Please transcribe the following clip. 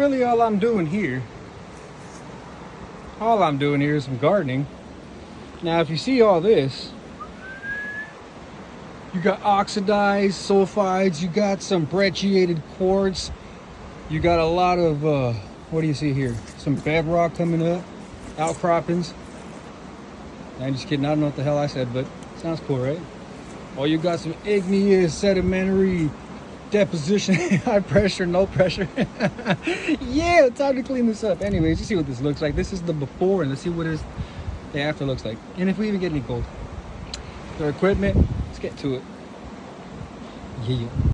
really all I'm doing here is some gardening. Now if you see all this, you got oxidized sulfides, you got some brecciated quartz, you got a lot of what do you see here? Some bedrock coming up, outcroppings. I'm just kidding, I don't know what the hell I said, but it sounds cool, right? Or you got some igneous sedimentary deposition, high pressure, no pressure. Yeah, time to clean this up. Anyways, you see what this looks like. This is the before, and let's see what the after looks like. And if we even get any gold. The equipment, let's get to it. Yeah.